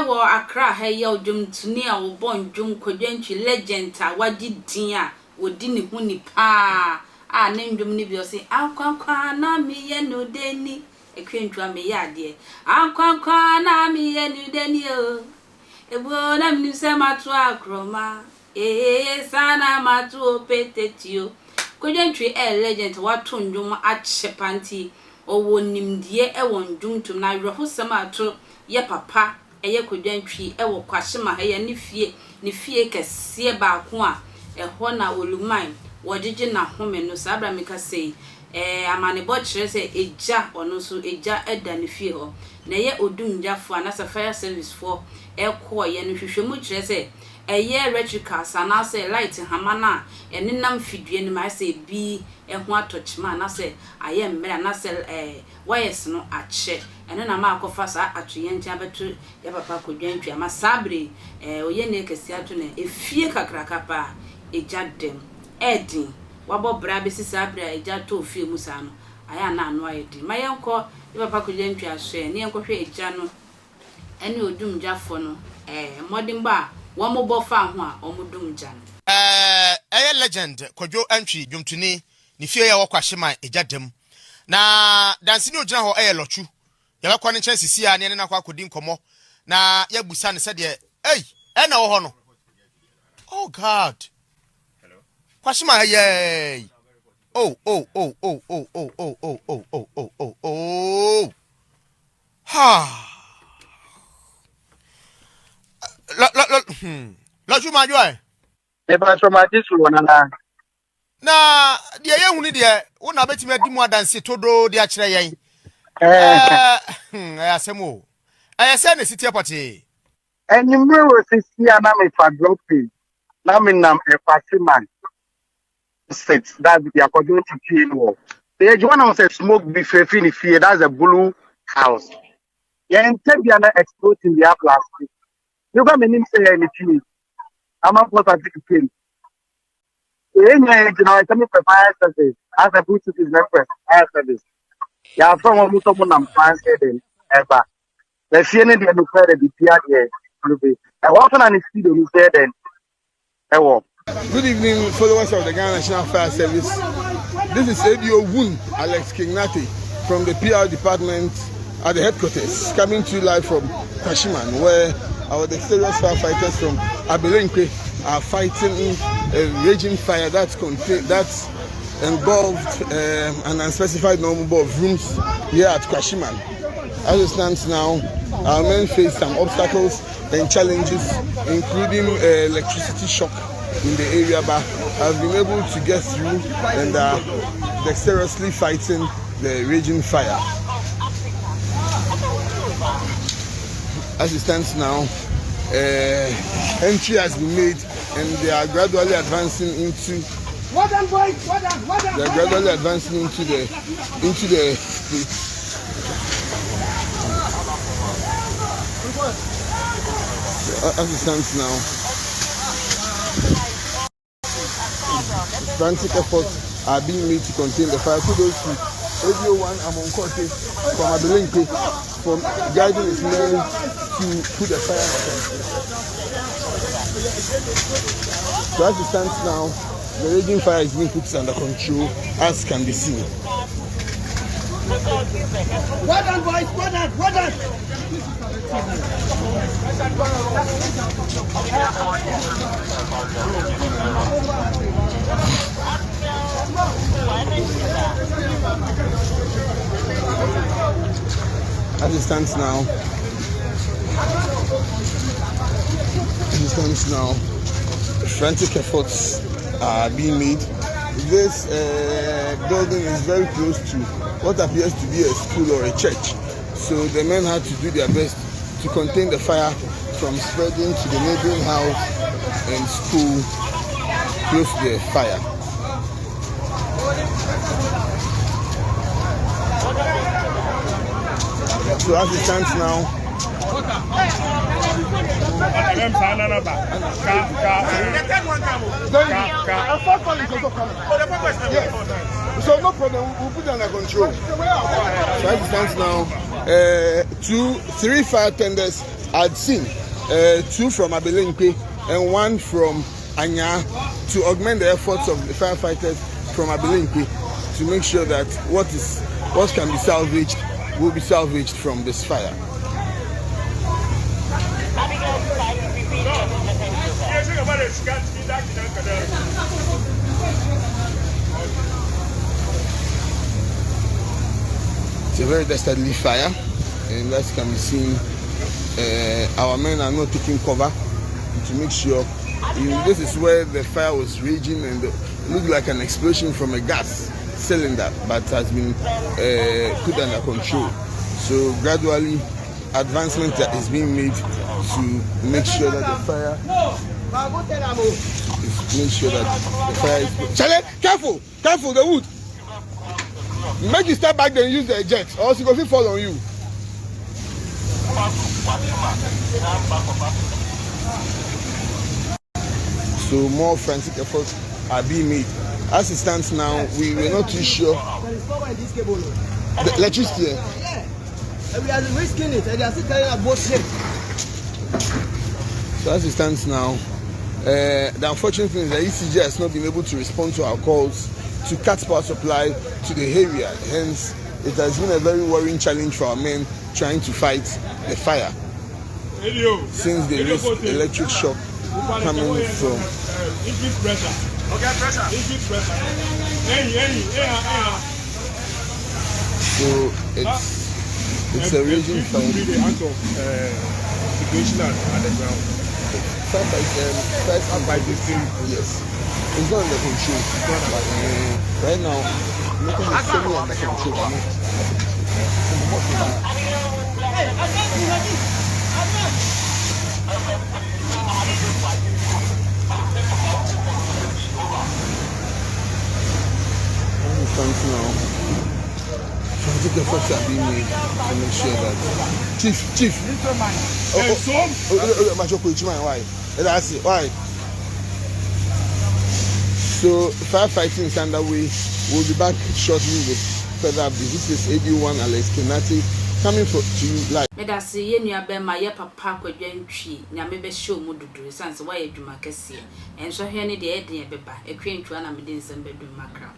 wo Accra ha ye odwum tuni a wo bon dwum Kojo legend a wadi din a wodi ne hu ni pa a ne ndwum ni bi o se akwankwa na me ye no deni ekwentwa me ye ade akwankwa na me ye no deni o ebu na me se matu akroma sana matu opetetio Kojo legend wato ndwum achepanti owo nimdie e won ndwum tum na werehosam ato ye papa eye Kojo ewo kwashima ha ye ne fie kese baako a eho na oluman wojiji na home no sabra meka sei amane bo kire se eja ono so eja eda ne fie ho na ye odumjafo anasa fire service for ekọ ye no hwehwemu kire se eye electrical sana se light hamana enenam fidue ne ma se bi eho atochima na se aye mmere na se wires no ache ene na ma akofa sa atoye ntia betu ya papa Kojo ama sabre oye ne kesi ato ne efie kakraka pa ejadem edin wabo bra be sisa bra ejato ofie musa no aya na anu ayedi mayenko ya papa Kojo ahwe ne yenkwohwe eja no ene odumjafo no modin ba wo mo bofa ho a omudumja no eye legend Kojo dwumtuni ni fie ya wokwahyeman ejadem na dansini ogina ho lochu ya bakwa ne chansisi a ne na kwa kodi nkomo na ya busa ne sede na wo ho no oh god hello kwahyeman hey oh ha lochu majo e ba traumatis wona na de ye hunu de wona betimi adimu adanse todo de a kire yen asemo ayese ne city airport enyimre wo sisi ana me fa dropping na me nam e Kwahyeman set that be according to PNO the one was a smoke be fefi fear that's a blue house yen tebia na exploding the plastic you got me name say anything I'm not supposed to take it you know it's me fire service as a boost is request fire service ya from almost someone am plan then ever the fear ne no credit the pia there I want to see them say then Good evening, followers of the Ghana National Fire Service. This is ADO Woon Alex Kingnati from the PR department at the headquarters, coming to you live from Kwahyeman, where our dexterous firefighters from Abelenque are fighting a raging fire that involved an unspecified number of rooms here at Kwahyeman. As it stands now, our men face some obstacles and challenges, including electricity shock in the area, but have been able to get through and are dexterously fighting the raging fire. As it stands now, entry has been made and they are gradually advancing into the as it stands now, frantic efforts are being made to contain the fire. Kudos to ADO1 Amon Kote from Abelenque for guiding his men to put the fire under control. So as it stands now, the raging fire is being put under control, as can be seen. Well done, boys. Well done. Well done. As it stands now, frantic efforts are being made. This building is very close to what appears to be a school or a church. So the men had to do their best to contain the fire from spreading to the neighboring house and school close to the fire. So as it stands now, so no problem, we'll put it under control. So as it stands now, 3 fire tenders I'd seen 2 from Abelenke and 1 from Anya to augment the efforts of the firefighters from Abelenke to make sure that what can be salvaged will be salvaged from this fire. It's a very dastardly fire, and as can be seen, our men are not taking cover to make sure. This is where the fire was raging, and it looked like an explosion from a gas cylinder, but has been put under control. So gradually, advancement is being made to make sure that the fire is. Charlie, careful, the wood. Make you step back, then use the jet, or else it will fall on you. So more frantic efforts are being made. As it stands now, we were not too sure. The electricity. Yeah. We are risking it, and they are still telling us bullshit. So as it stands now, the unfortunate thing is that ECG has not been able to respond to our calls to cut power supply to the area. Hence, it has been a very worrying challenge for our men trying to fight the fire. Since they risk electric shock coming from. Increase pressure. Okay, pressure. Increase pressure. So it's a raging fire. The act of situation at the ground. By this thing, yes. It's not under control. Right now, nothing is semi under control. Now, frantic efforts are being made to make sure that Chief. Why? That's it. Why? So firefighting is underway. We'll be back shortly with further updates. This is AD1 Alex Kenati coming to you live. Meda se ye nua be ma ye papa Kojo Antwi nyame be show mu dudu sanse wa ye dwuma kese enso hwe ne de e den beba etwe ntwa na me de nsem be dum makra.